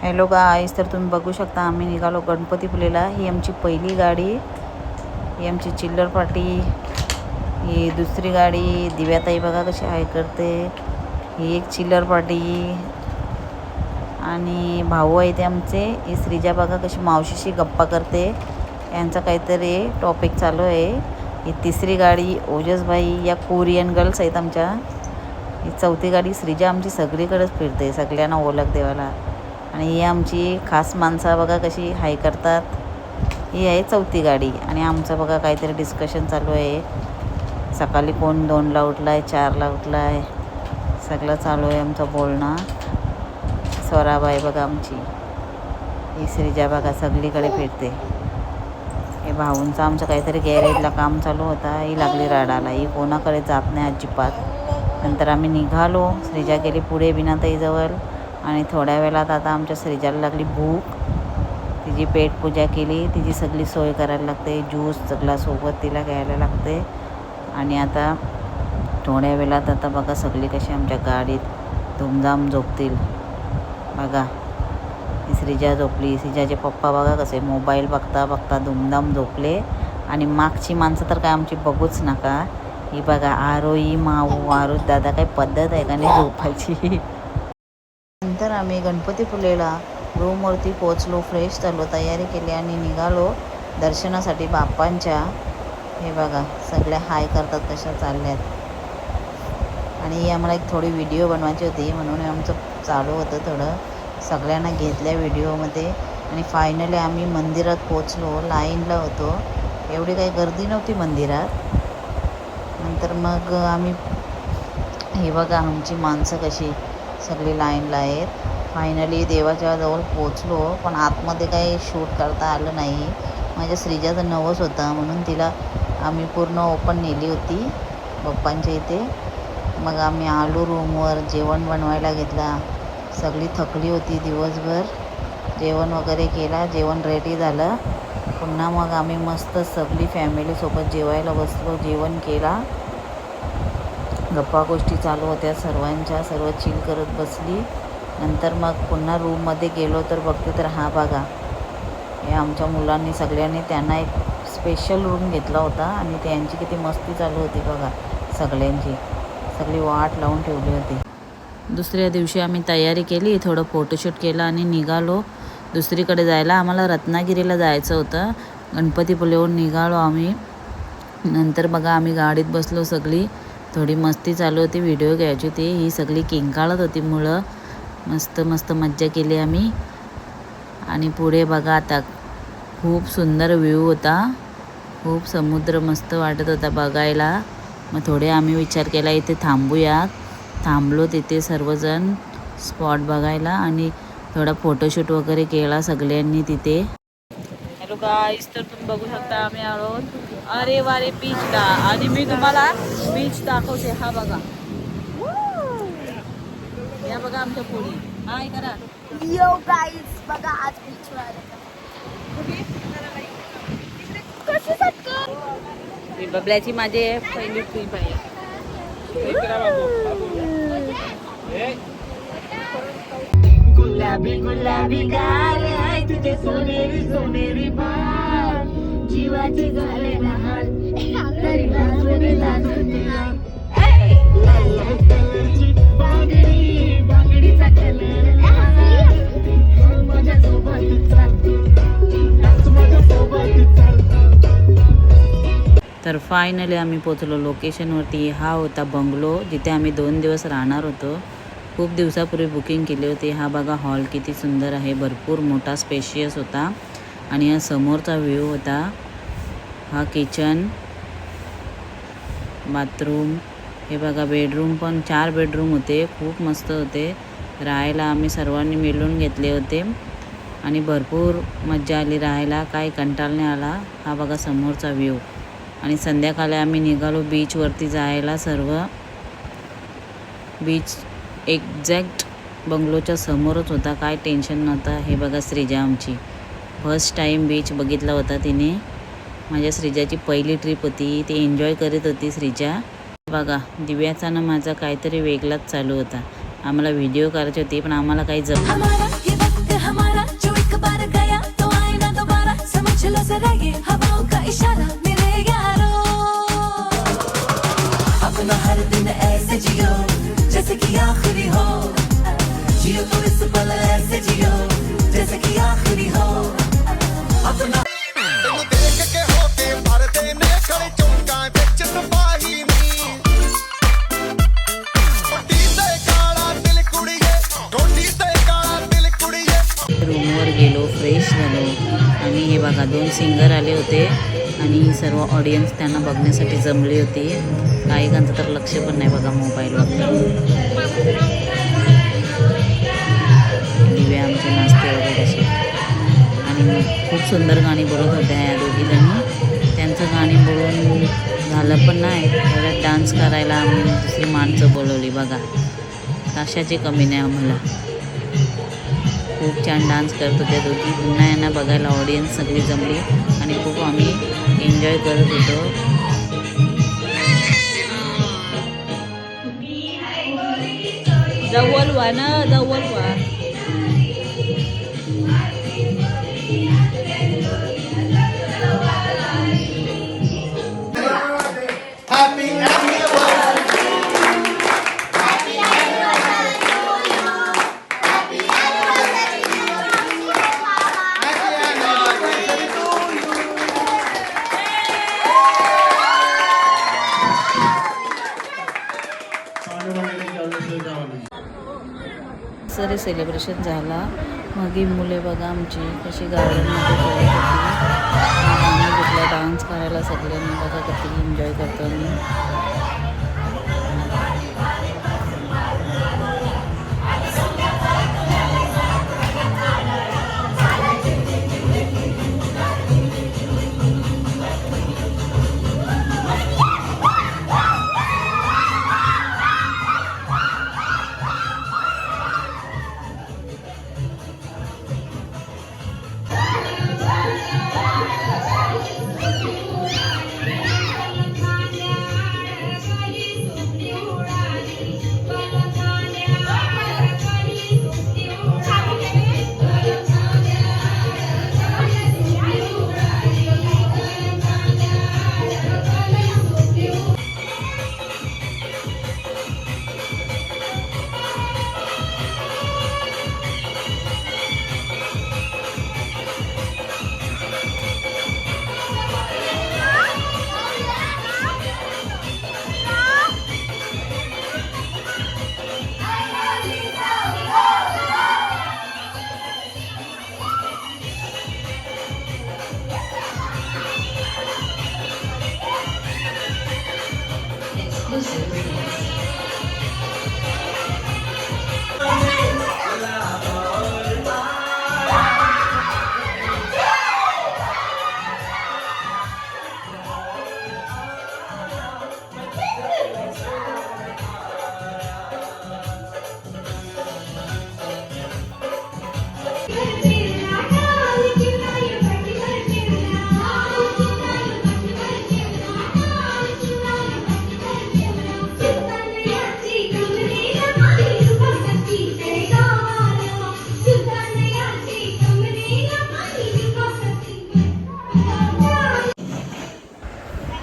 Hello गाईस, तर तुम्ही बघू शकता आम्ही निघालो गणपतीपुळेला। ही आमची पहिली गाडी, ही आमची चिल्लर पार्टी। ही दुसरी गाडी दिव्याताई बघा कशी हाय करते। ही एक चिल्लर पार्टी आणि भाऊ आहे ते आमचे। ही श्रीजा बघा कशी मावशीशी गप्पा करते, यांचा काहीतरी टॉपिक चालू आहे। ही तिसरी गाडी ओजसबाई या कोरियन गर्ल्स आहेत आमच्या। ही चौथी गाडी श्रीजा आमची सगळीकडेच फिरते, सगळ्यांना ओळख देवाला। आणि ही आमची खास माणसं बघा कशी हाय करतात। ही आहे चौथी गाडी आणि आमचं बघा काहीतरी डिस्कशन चालू आहे। सकाळी कोण 2ला उठला आहे, 4ला उठला आहे, सगळं चालू आहे आमचं बोलणं। स्वराबाई बघा आमची, ही श्रीजा बघा सगळीकडे फिरते। हे भाऊंचं आमचं काहीतरी गॅरेजला काम चालू होता, ही लागली रडायला, ही कोणाकडे जात नाही अजिबात। नंतर आम्ही निघालो, श्रीजा गेली पुढे बीनाताईजवळ आणि थोड्या वेळात आता आमच्या श्रीजाला लागली भूक। तिची पेटपूजा केली, तिची सगळी सोय करायला लागते, ज्यूस सगळा सोबत तिला घ्यायला लागते। आणि आता थोड्या वेळात आता बघा सगळी कशी आमच्या गाडीत धुमधाम झोपतील बघा। ही श्रीजा झोपली, श्रीजाचे पप्पा बघा कसे मोबाईल बघता बघता धुमधाम झोपले। आणि मागची माणसं तर काय आमची बघूच नका। ही बघा आरोही माऊ आरुष दादा, काय पद्धत आहे का नाही झोपायची। नंतर आम्ही गणपतीपुळेला रूमवरती पोचलो, फ्रेश झालो, तयारी केली आणि निघालो दर्शनासाठी बाप्पांच्या। हे बघा सगळे हाय करतात कशा चालल्यात। आणि आम्हाला एक थोडी व्हिडिओ बनवायची होती म्हणून आमचं चालू होतं थोडं, सगळ्यांना घेतल्या व्हिडिओमध्ये। आणि फायनली आम्ही मंदिरात पोचलो, लाईनला होतो, एवढी काही गर्दी नव्हती मंदिरात। नंतर मग आम्ही हे बघा आमची माणसं कशी सगळी लाईनला आहेत। फायनली देवाच्या जवळ पोचलो, पण आतमध्ये काही शूट करता आलं नाही। माझ्या श्रीजाचं नवस होता म्हणून तिला आम्ही पूर्ण ओपन नेली होती बाप्पांच्या इथे। मग आम्ही आलो रूमवर, जेवण बनवायला घेतला, सगळी थकली होती दिवसभर, जेवण वगैरे केला, जेवण रेडी झालं। पुन्हा मग आम्ही मस्त सगळी फॅमिलीसोबत जेवायला बसलो, जेवण केला, गप्पा गोष्टी चालू होत्या सर्वांच्या, सर्व चिल करत बसली। नंतर मग पुन्हा रूममध्ये गेलो तर बघते तर हा बघा हे आमच्या मुलांनी सगळ्यांनी त्यांना एक स्पेशल रूम घेतला होता आणि त्यांची किती मस्ती चालू होती बघा सगळ्यांची, सगळी वाट लावून ठेवली होती। दुसऱ्या दिवशी आम्ही तयारी केली, थोडं फोटोशूट केलं आणि निघालो दुसरीकडे जायला। आम्हाला रत्नागिरीला जायचं होतं, गणपतीपुळेहून निघालो आम्ही। नंतर बघा आम्ही गाडीत बसलो, सगळी थोडी मस्ती चालू होती, व्हिडिओ घ्यायची होती। ही सगळी किंकाळत होती मुलं, मस्त मस्त मज्जा केली आम्ही। आणि पुढे बघा आता खूप सुंदर व्ह्यू होता, खूप समुद्र मस्त वाटत होता बघायला। मग थोडे आम्ही विचार केला इथे थांबूया, थांबलो तिथे सर्वजण स्पॉट बघायला आणि थोडा फोटोशूट वगैरे केला सगळ्यांनी तिथे। हॅलो गाईस, तर तुम्ही बघू शकता आम्ही आलो अरे वारे बीचला आणि मी तुम्हाला बीच दाखवते। हा बघा, या बघा आमच्या पुढे, हाय करा यो गाईस बघा आज बीचवर आले। बबल्याची माझी पहिली ट्रिप आहे। गुलाबी गुलाबी गाल आहे तुझे सोनेरी सोनेरी बाल, जीवाची झाले लहान तरी लाजून लाजून लाल कलरची बांगडी, बांगडीचा कलर माझ्या सोबत चालतो, माझ्या सोबत चालतो। तर फायनली आम्ही पोचलो लोकेशनवरती। हा होता बंगलो जिथे आम्ही 2 दिवस राहणार होतो, खूप दिवसापूर्वी बुकिंग केली होती। हा बघा हॉल किती सुंदर आहे, भरपूर मोठा स्पेशियस होता आणि हा समोरचा व्ह्यू होता। हा किचन, बाथरूम, हे बघा बेडरूम पण 4 बेडरूम होते, खूप मस्त होते राहायला। आम्ही सर्वांनी मिळून घेतले होते आणि भरपूर मज्जा आली राहायला, काही कंटाळा नाही आला। हा बघा समोरचा व्ह्यू। आणि संध्याकाळी आम्ही निघालो बीचवरती जायला सर्व। बीच एक्झॅक्ट बंगलोच्या समोरच होता, काय टेन्शन नव्हतं। हे बघा श्रीजा आमची फर्स्ट टाईम बीच बघितला होता तिने, माझ्या श्रीजाची पहिली ट्रिप होती, ती एन्जॉय करत होती श्रीजा। बघा दिव्याचा ना माझा काहीतरी वेगळाच चालू होता, आम्हाला व्हिडिओ करायची होती पण आम्हाला काही जमलं रूमवर गेलो, फ्रेश झालो आणि हे बघा 2 सिंगर आले होते आणि सर्व ऑडियन्स त्यांना बघण्यासाठी जमली होती. काहीकांचं तर लक्ष पण नाही बघा मोबाईलवर. दिव्या आमचे नाचते वगैरे असे आणि खूप सुंदर गाणी बोलत होत्या या दोघीजणी. त्यांचं गाणी बोलून झालं पण नाही, परत डान्स करायला आम्ही दुसरी माणसं बोलवली बघा. कशाची कमी नाही आम्हाला. खूप छान डान्स करत होत्या दोघी. पुन्हा यांना बघायला ऑडियन्स सगळी जमली आणि खूप आम्ही एन्जॉय करत होतो. जवळ व्हा ना, जवळ व्हा. सरी सेलिब्रेशन झाला. मग ही मुले बघा आमची कशी गार्डनमध्ये खेळत होती. गाणं घेतलं, डान्स करायला सगळ्यांनी बघा किती एन्जॉय करतो आम्ही.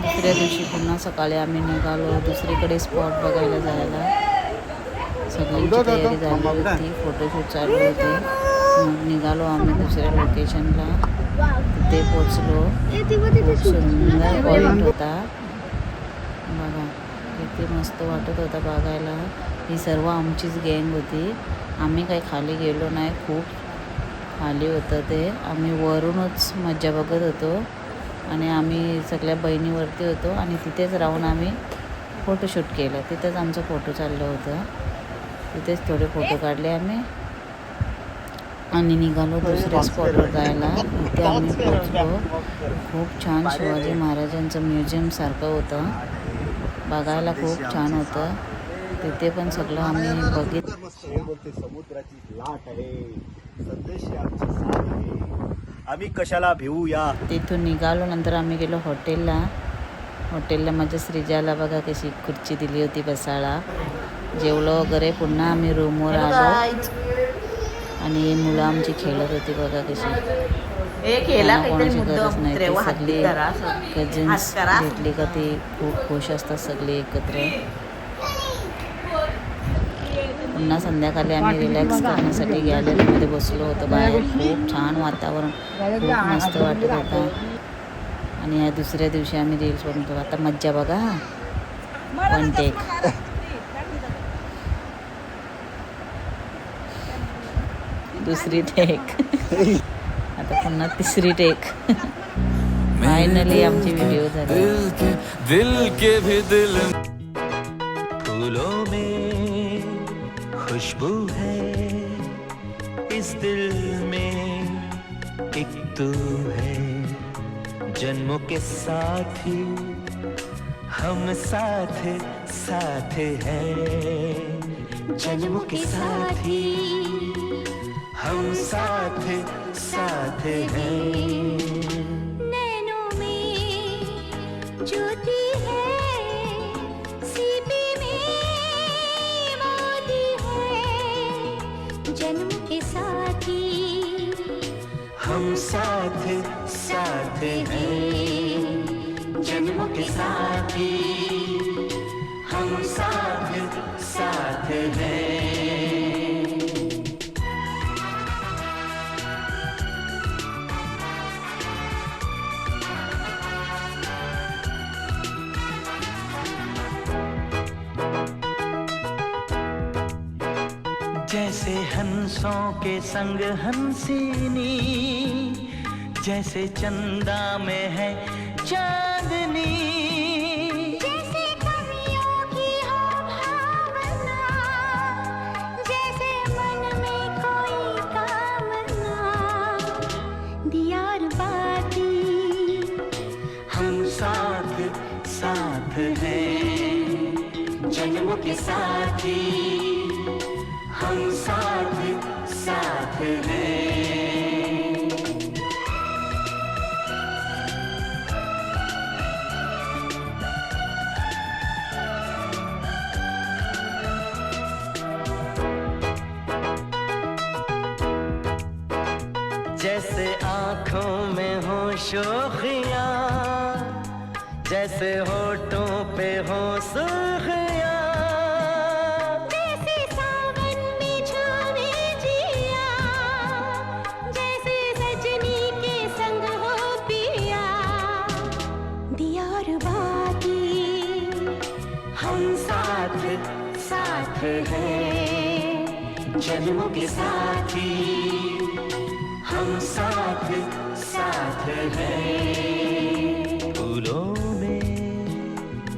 दुसऱ्या दिवशी पुन्हा सकाळी आम्ही निघालो दुसरीकडे स्पॉट बघायला जायला. सगळ्यांची तयारी झाली होती, फोटोशूट चालू होते. मग निघालो आम्ही दुसऱ्या लोकेशनला. तिथे पोचलो. खूप सुंदर पॉइंट होता बघा, किती मस्त वाटत होता बघायला. ही सर्व आमचीच गँग होती. आम्ही काही खाली गेलो नाही, खूप खाली होतं ते. आम्ही वरूनच मजा बघत होतो आणि आम्ही सगळ्या बहिणीवरती होतो आणि तिथेच राहून आम्ही फोटोशूट केलं. तिथेच आमचं फोटो चाललं होतं. तिथेच थोडे फोटो काढले आम्ही आणि निघालो दुसऱ्या स्पॉटवर जायला. इथे आम्ही पोचलो. खूप छान शिवाजी महाराजांचं म्युझियमसारखं होतं, बघायला खूप छान होतं. तिथे पण सगळं आम्ही बघितलं. समुद्राची लाट आहे, संदेश आमची साथ आहे, आम्ही कशाला भिवूया. तिथून निघालो. नंतर आम्ही गेलो हॉटेलला माझ्या श्रीजाला बघा कशी खुर्ची दिली होती बसायला. जेवलो वगैरे. पुन्हा आम्ही रूमवर आलो आणि मुलं आमची खेळत होती बघा कशी. कोणाची गरज नाही, ती सगळी कझन्स भेटली का ती खूप खुश असतात सगळे एकत्र. पुन्हा संध्याकाळी आम्ही रिलॅक्स करण्यासाठी गॅलरीमध्ये बसलो होतो बाहेर. खूप छान वातावरण, खूप मस्त वाटत होता. आणि या दुसऱ्या दिवशी आम्ही रील्स बनवतो. आता मज्जा बघा, वन टेक. दुसरी टेक आता पुन्हा तिसरी टेक. फायनली आमची व्हिडिओ झाली. दिल के भी दिल फूलों में खुशबू है इस दिल में एक तू है जन्मों के साथी हम साथ साथ हैं जन्मों के साथी हम साथ साथ हैं. नैनों में ज्योति है सीपी में मोती है जन्म के साथी हम साथ साथ हैं जन्मों के साथी हम साथ साथ हैं. जैसे हंसों के संग हंसिनी जैसे चंदा में है चांदनी जैसे कवियों की हो भावना जैसे मन में कोई कामना दियार बाती हम साथ साथ हैं जन्मों के साथी हम साथ साथ हैं. जैसे आँखों में हो शोखियाँ जैसे होठों पे हो सुर्खियाँ जैसे सावन में छावे जिया जैसे सजनी के संग हो पिया दियार बाती हम साथ साथ हैं जन्मों के साथी हम साथ साथ हैं. फूलों में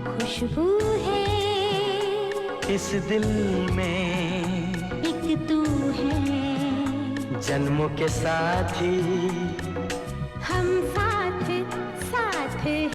खुशबू है इस दिल में एक तू है जन्मों के साथी हम साथ साथ